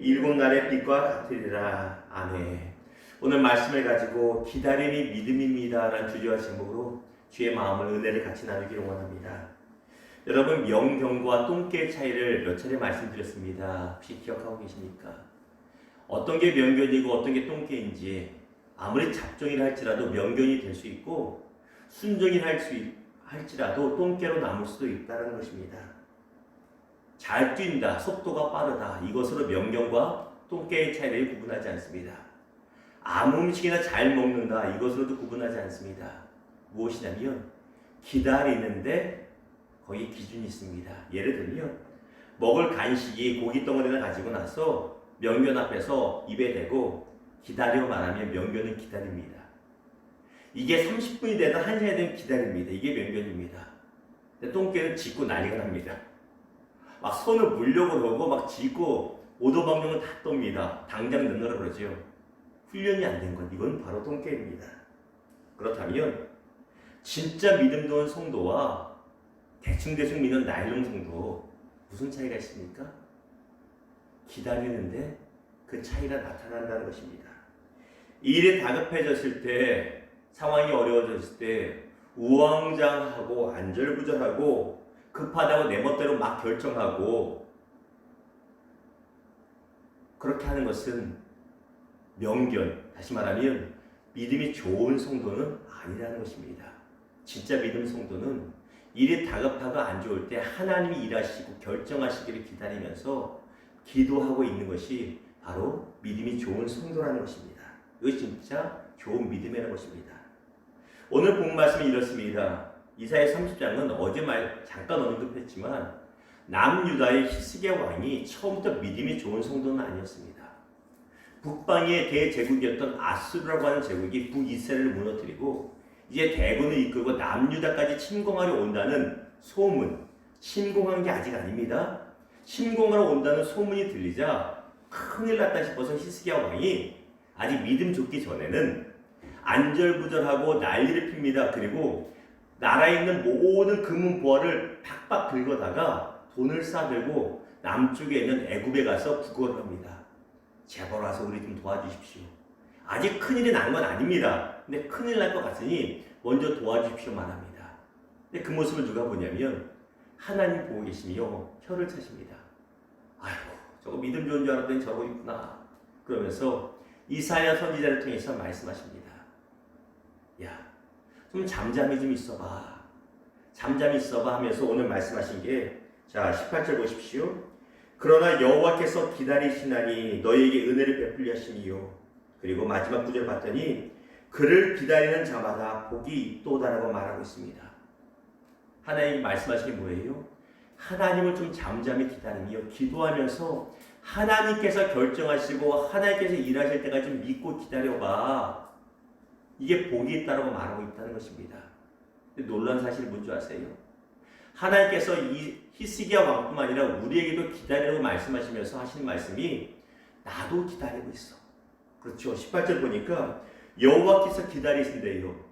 일곱 날의 빛과 같으리라. 아멘. 오늘 말씀을 가지고 기다림이 믿음입니다 라는 주제와 제목으로 주의 마음을 은혜를 같이 나누기를 원합니다. 여러분, 명견과 똥개의 차이를 몇 차례 말씀드렸습니다. 혹시 기억하고 계십니까? 어떤 게 명견이고 어떤 게 똥개인지 아무리 잡종이라 할지라도 명견이 될 수 있고 순종이라 할지라도 똥개로 남을 수도 있다는 것입니다. 잘 뛴다, 속도가 빠르다, 이것으로 명견과 똥개의 차이를 구분하지 않습니다. 아무 음식이나 잘 먹는다, 이것으로도 구분하지 않습니다. 무엇이냐면 기다리는데 거기 기준이 있습니다. 예를 들면 먹을 간식이 고기 덩어리를 가지고 나서 명견 앞에서 입에 대고 기다려 말하면 명견은 기다립니다. 이게 30분이 되든 1시간이 되든 기다립니다. 이게 명견입니다. 근데 똥개는 짖고 난리가 납니다. 막 손을 물려고 그러고 막 짖고 오도방정은 다 떱니다. 당장 넣으라 그러죠. 훈련이 안 된 것, 이건 바로 똥개입니다. 그렇다면 진짜 믿음 좋은 성도와 대충대충 믿는 나일론 성도 무슨 차이가 있습니까? 기다리는데 그 차이가 나타난다는 것입니다. 일이 다급해졌을 때, 상황이 어려워졌을 때 우왕좌왕하고 안절부절하고 급하다고 내 멋대로 막 결정하고 그렇게 하는 것은 명견, 다시 말하면 믿음이 좋은 성도는 아니라는 것입니다. 진짜 믿음 성도는 일이 다급하고 안 좋을 때 하나님이 일하시고 결정하시기를 기다리면서 기도하고 있는 것이 바로 믿음이 좋은 성도라는 것입니다. 이것이 진짜 좋은 믿음이라는 것입니다. 오늘 본 말씀이 이렇습니다. 이사야 30장은 어제 잠깐 언급했지만 남유다의 히스기야 왕이 처음부터 믿음이 좋은 성도는 아니었습니다. 북방의 대제국이었던 아수르라고 하는 제국이 북이스라엘을 무너뜨리고 이제 대군을 이끌고 남유다까지 침공하려 온다는 소문, 침공한 게 아직 아닙니다. 침공하러 온다는 소문이 들리자 큰일 났다 싶어서 히스기야 왕이 아직 믿음 좋기 전에는 안절부절하고 난리를 핍니다. 그리고 나라에 있는 모든 금은 보화를 팍팍 긁어다가 돈을 싸들고 남쪽에 있는 애굽에 가서 구걸을 합니다. 제발 와서 우리 좀 도와주십시오. 아직 큰일이 난 건 아닙니다. 근데 큰일 날 것 같으니 먼저 도와주십시오 말합니다. 근데 그 모습을 누가 보냐면 하나님 보고 계시며 혀를 차십니다. 아이고, 저거 믿음 좋은 줄 알았더니 저러고 있구나. 그러면서 이사야 선지자를 통해서 말씀하십니다. 야, 좀 잠잠히 좀 있어봐. 잠잠히 있어봐 하면서 오늘 말씀하신 게, 자 18절 보십시오. 그러나 여호와께서 기다리시나니 너희에게 은혜를 베풀려 하시니요. 그리고 마지막 구절 봤더니 그를 기다리는 자마다 복이 있도다라고 말하고 있습니다. 하나님 말씀하시는 게 뭐예요? 하나님을 좀 잠잠히 기다리며 기도하면서 하나님께서 결정하시고 하나님께서 일하실 때까지 좀 믿고 기다려봐. 이게 복이 있다라고 말하고 있다는 것입니다. 근데 놀라운 사실이 뭔지 아세요? 하나님께서 이 히스기야 왕뿐만 아니라 우리에게도 기다리라고 말씀하시면서 하시는 말씀이 나도 기다리고 있어. 그렇죠. 18절 보니까 여호와께서 기다리신대요.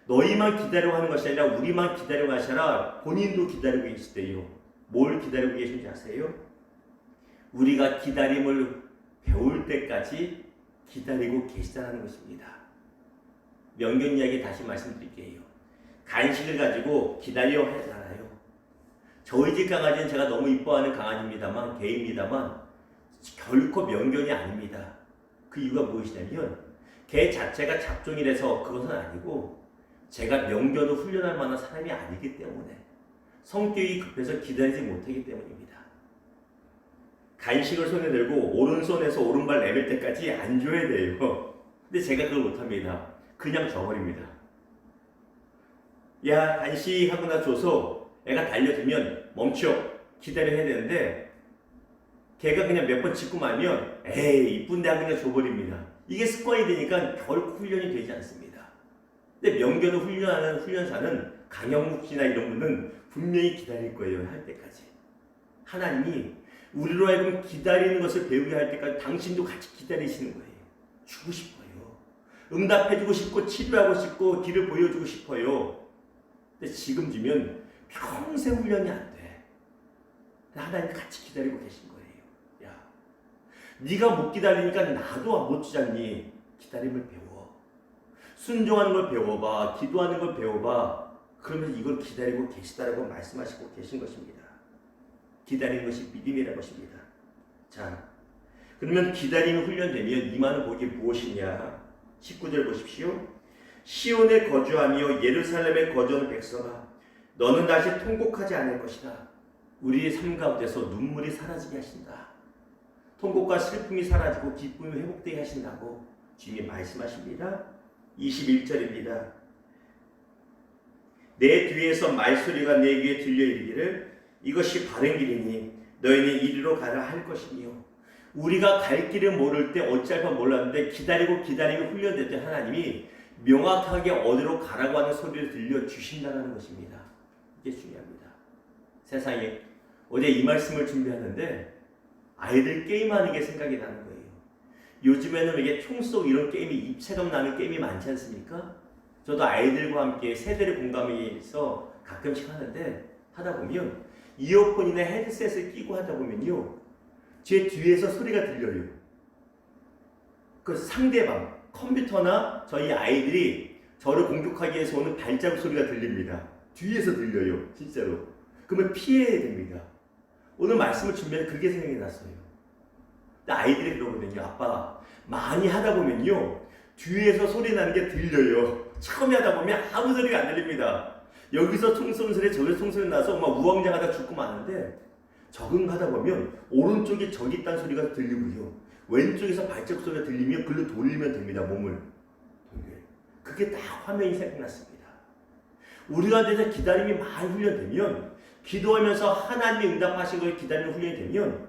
너희만 기다리고 하는 것이 아니라 우리만 기다리고 하시라 본인도 기다리고 계시대요. 뭘 기다리고 계신지 아세요? 우리가 기다림을 배울 때까지 기다리고 계시다는 것입니다. 명견 이야기 다시 말씀드릴게요. 간식을 가지고 기다려 하잖아요. 저희 집 강아지는 제가 너무 이뻐하는 강아지입니다만, 개입니다만 결코 명견이 아닙니다. 그 이유가 무엇이냐면 개 자체가 잡종이라서 그것은 아니고 제가 명견을 훈련할 만한 사람이 아니기 때문에, 성격이 급해서 기다리지 못하기 때문입니다. 간식을 손에 들고 오른손에서 오른발 내밀 때까지 안 줘야 돼요. 근데 제가 그걸 못합니다. 그냥 줘버립니다. 야, 간식 하거나 줘서 애가 달려들면 멈춰 기다려야 되는데 걔가 그냥 몇 번 짖고 말면 에이 이쁜데 하고 그냥 줘버립니다. 이게 습관이 되니까 결코 훈련이 되지 않습니다. 근데 명견을 훈련하는 훈련사는 강영묵 씨나 이런 분은 분명히 기다릴 거예요. 할 때까지. 하나님이 우리로 하여금 기다리는 것을 배우게 할 때까지 당신도 같이 기다리시는 거예요. 주고 싶어요. 응답해주고 싶고 치료하고 싶고 길을 보여주고 싶어요. 근데 지금 주면 평생 훈련이 안 돼. 하나님 같이 기다리고 계신 거예요. 야, 네가 못 기다리니까 나도 못 주잖니. 기다림을 배워. 순종하는 걸 배워봐. 기도하는 걸 배워봐. 그러면 이걸 기다리고 계시다라고 말씀하시고 계신 것입니다. 기다리는 것이 믿음이라는 것입니다. 자, 그러면 기다림이 훈련되면 임하는 복이 무엇이냐? 19절 보십시오. 시온에 거주하며 예루살렘에 거주하는 백성아, 너는 다시 통곡하지 않을 것이다. 우리의 삶 가운데서 눈물이 사라지게 하신다. 통곡과 슬픔이 사라지고 기쁨이 회복되게 하신다고 주님이 말씀하십니다. 21절입니다. 내 뒤에서 말소리가 내 귀에 들려 이르기를 이것이 바른 길이니 너희는 이리로 가라 할 것이며, 우리가 갈 길을 모를 때 어찌할 바 몰랐는데 기다리고 훈련될 때 하나님이 명확하게 어디로 가라고 하는 소리를 들려주신다는 것입니다. 이게 중요합니다. 세상에 어제 이 말씀을 준비하는데 아이들 게임하는 게 생각이 나는 거예요. 요즘에는 이게 총 쏘고 이런 게임이 입체감 나는 게임이 많지 않습니까? 저도 아이들과 함께 세대를 공감해서 가끔씩 하다 보면 이어폰이나 헤드셋을 끼고 하다 보면요, 제 뒤에서 소리가 들려요. 그 상대방 컴퓨터나 저희 아이들이 저를 공격하기 위해서 오는 발자국 소리가 들립니다. 뒤에서 들려요, 진짜로. 그러면 피해야 됩니다. 오늘 말씀을 준비할 때 그게 생각이 났어요. 아이들이 그러거든요. 아빠, 많이 하다 보면요, 뒤에서 소리 나는 게 들려요. 처음에 하다 보면 아무 소리가 안 들립니다. 여기서 총 쏘는 소리, 저기서 총 쏘는 나서 막 우왕좌왕하다 죽고 마는데, 적응하다 보면 오른쪽에 적이 있다는 소리가 들리고요, 왼쪽에서 발자국 소리가 들리면 글로 돌리면 됩니다. 몸을 돌려요. 그게 딱 화면이 생각났습니다. 우리가 대해서 기다림이 많이 훈련되면, 기도하면서 하나님이 응답하신 것을 기다리는 훈련이 되면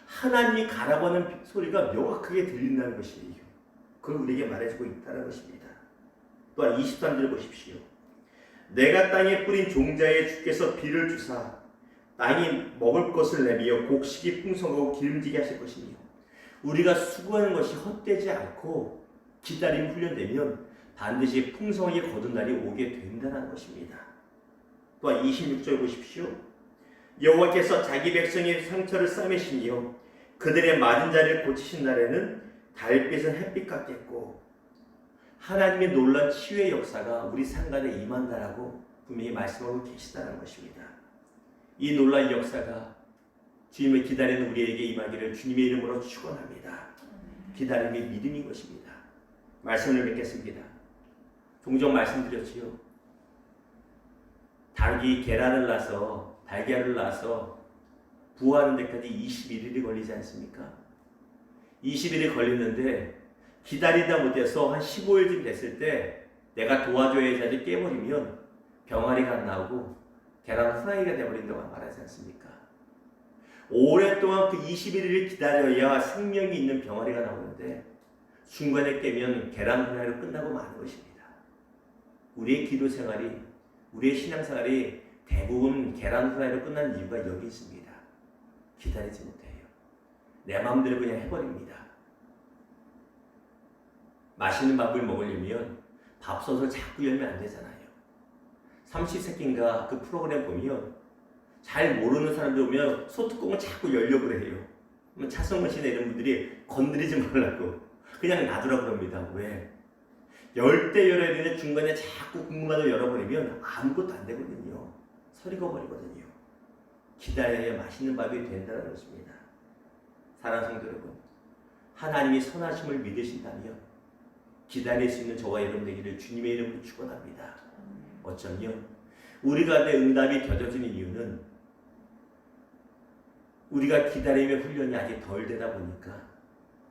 하나님이 가라고 하는 소리가 명확하게 들린다는 것이에요. 그걸 우리에게 말해주고 있다는 것입니다. 또한 23절 보십시오. 내가 땅에 뿌린 종자에 주께서 비를 주사 땅이 먹을 것을 내며 곡식이 풍성하고 기름지게 하실 것이며, 우리가 수고하는 것이 헛되지 않고 기다림 훈련되면 반드시 풍성하게 거둔 날이 오게 된다는 것입니다. 또한 26절 보십시오. 여호와께서 자기 백성의 상처를 싸매시며 그들의 맞은 자리를 고치신 날에는 달빛은 햇빛 같겠고, 하나님의 놀라운 치유의 역사가 우리 상간에 임한다라고 분명히 말씀하고 계시다는 것입니다. 이 놀라운 역사가 주님을 기다리는 우리에게 임하기를 주님의 이름으로 축원합니다. 기다림이 믿음인 것입니다. 말씀을 맺겠습니다. 종종 말씀드렸지요. 닭이 달걀을 낳아서 부화하는 데까지 21일이 걸리지 않습니까? 20일이 걸리는데 기다리다 못해서 한 15일쯤 됐을 때 내가 도와줘야 자리 깨버리면 병아리가 안 나오고 계란 후라이가 돼버린다고 말하지 않습니까? 오랫동안 그 21일을 기다려야 생명이 있는 병아리가 나오는데 중간에 깨면 계란 후라이로 끝나고 마는 것입니다. 우리의 기도 생활이, 우리의 신앙생활이 대부분 계란 후라이로 끝나는 이유가 여기 있습니다. 기다리지 못해요. 내 마음대로 그냥 해버립니다. 맛있는 밥을 먹으려면 밥솥을 자꾸 열면 안 되잖아요. 삼시세끼인가 그 프로그램 보면 잘 모르는 사람들 오면 소뚜껑을 자꾸 열려고 해요. 그러면 차성원 씨나 이런 분들이 건드리지 말라고 그냥 놔두라고 그럽니다. 왜? 열 때 열어야 되는데 중간에 자꾸 궁금하다고 열어버리면 아무것도 안 되거든요. 서리거 버리거든요. 기다려야 맛있는 밥이 된다는 것입니다. 사랑하는 성도 여러분, 하나님이 선하심을 믿으신다면 기다릴 수 있는 저와 여러분 되기를 주님의 이름으로 축원합니다. 어쩌면 우리가 내 응답이 더뎌지는 이유는 우리가 기다림의 훈련이 아직 덜 되다 보니까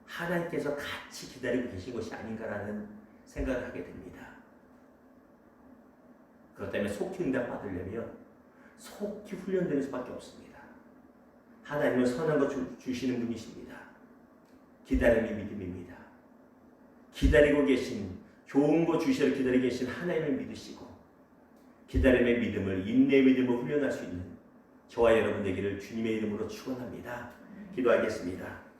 하나님께서 같이 기다리고 계신 것이 아닌가라는 생각을 하게 됩니다. 그렇기 때문에 속히 응답 받으려면 속히 훈련되는 수밖에 없습니다. 하나님은 선한 것 주시는 분이십니다. 기다림이 믿음입니다. 기다리고 계신, 좋은 거 주시려 기다리고 계신 하나님을 믿으시고 기다림의 믿음을, 인내의 믿음을 훈련할 수 있는 저와 여러분 되기를 주님의 이름으로 축원합니다. 기도하겠습니다.